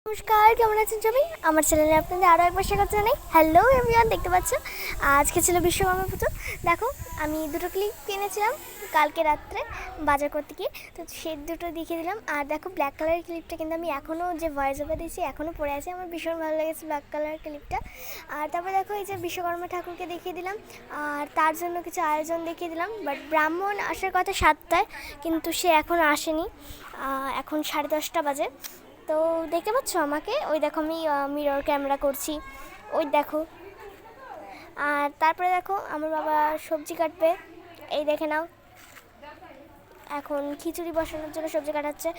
নমস্কার, কেমন আছেন সবাই? আমার চ্যানেলে আপনাদের আরও একবার স্বাগত জানাই। হ্যালো এভরিওয়ান, দেখতে পাচ্ছ আজকে ছিল বিশ্বকর্মা পুজো। দেখো আমি দুটো ক্লিপ কিনেছিলাম কালকে রাত্রে বাজার করতে গিয়ে, তো সে দুটো দেখিয়ে দিলাম। আর দেখো ব্ল্যাক কালারের ক্লিপটা কিন্তু আমি এখনও যে ভয়েস ওভার দিয়েছি এখনও পড়ে আছে, আমার ভীষণ ভালো লেগেছে ব্ল্যাক কালারের ক্লিপটা। আর তারপরে দেখো এই যে বিশ্বকর্মা ঠাকুরকে দেখিয়ে দিলাম, আর তার জন্য কিছু আয়োজন দেখিয়ে দিলাম। বাট ব্রাহ্মণ আসার কথা 7টায়, কিন্তু সে এখনও আসেনি। এখন 10:30 বাজে। তো দেখতে পাচ্ছ আমাকে, ওই দেখো আমি মিরর ক্যামেরা করছি, ওই দেখো। আর তারপরে দেখো আমার বাবা সবজি কাটবে, এই দেখে নাও। এখন খিচুড়ি বসানোর জন্য সবজি কাটাচ্ছে।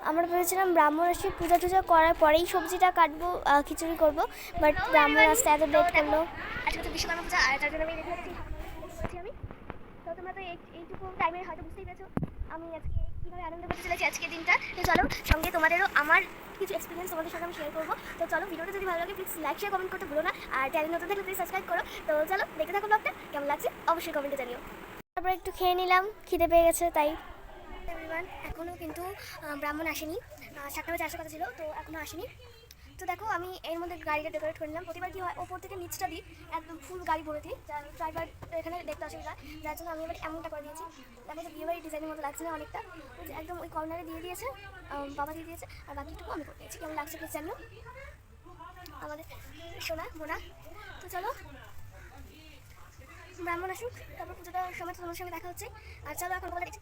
আমরা ভেবেছিলাম ব্রাহ্মণ আসি পূজা টুজা করার পরেই সবজিটা কাটবো, খিচুড়ি করবো, বাট ব্রাহ্মণ আসতে এত লেট করলো। আজকে তো বিশ্বকর্মা পূজা, আর তার জন্য আমি রেখে আমি তো তোমরা তো এইটুকু টাইমে হয়তো বুঝতেই পেরেছো আমি আজকে কীভাবে আনন্দ করতে চলেছি আজকের দিনটা। তো চলো সঙ্গে তোমাদেরও আমার কিছু এক্সপিরিয়েন্স তোমাদের সঙ্গে আমি শেয়ার করবো। তো চলো ভিডিওটা যদি ভালো লাগে প্লিজ লাইক শেয়ার কমেন্ট করতে ভুলো না, আর চ্যানেল নতুন থাকলে প্লিজ সাবস্ক্রাইব করো। তো চলো দেখতে থাকো ব্লগটা, কেমন লাগছে অবশ্যই কমেন্টে জানিও। তারপরে একটু খেয়ে নিলাম, খিদে পেয়ে গেছে তাই। এখনও কিন্তু ব্রাহ্মণ আসেনি, 7টা বাজে আসার কথা ছিল, তো এখনও আসেনি। তো দেখো আমি এর মধ্যে গাড়িটা ডেকোরেট করে নিলাম। প্রতিবার কী হয়, ওপর থেকে নিচটা দিই একদম ফুল গাড়ি ভরে দিই, যার ড্রাইভার এখানে দেখতে অসুবিধা, যার জন্য আমি এবার এমনটা করে দিয়েছি। দেখো তো বিয়েবাড়ির ডিজাইনের মতো লাগছে না অনেকটা, একদম ওই কর্নারে দিয়ে দিয়েছে, বাবা দিয়ে দিয়েছে, আর বাকিটুকু আমি করে দিয়েছি। কেমন লাগছে প্লিজ জানিও আমাদের সোনা মোনা। তো চলো ব্রাহ্মণ আসুক, তারপর পুজোটার সময় তোমার সঙ্গে দেখা হচ্ছে। আর চলো এখন বলে দেখছি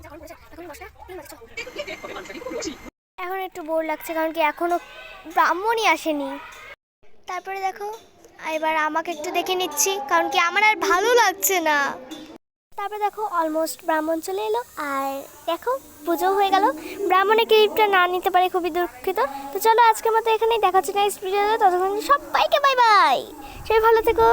যখন বলেছে এখন 10টা 3 বাজে। এখন একটু বোর লাগছে, কারণ কি এখনও ব্রাহ্মণই আসেনি। তারপরে দেখো এবার আমাকে একটু দেখে নিচ্ছি, কারণ কি আমার আর ভালো লাগছে না। তারপরে দেখো অলমোস্ট ব্রাহ্মণ চলে এলো, আর দেখো পুজো হয়ে গেল। ব্রাহ্মণের ক্লিপটা না নিতে পারে, খুবই দুঃখিত। তো চলো আজকের মতো এখানেই, দেখা হচ্ছে নেক্সট ভিডিওতে। ততক্ষণ সবাইকে বাই বাই, সবাই ভালো থেকো।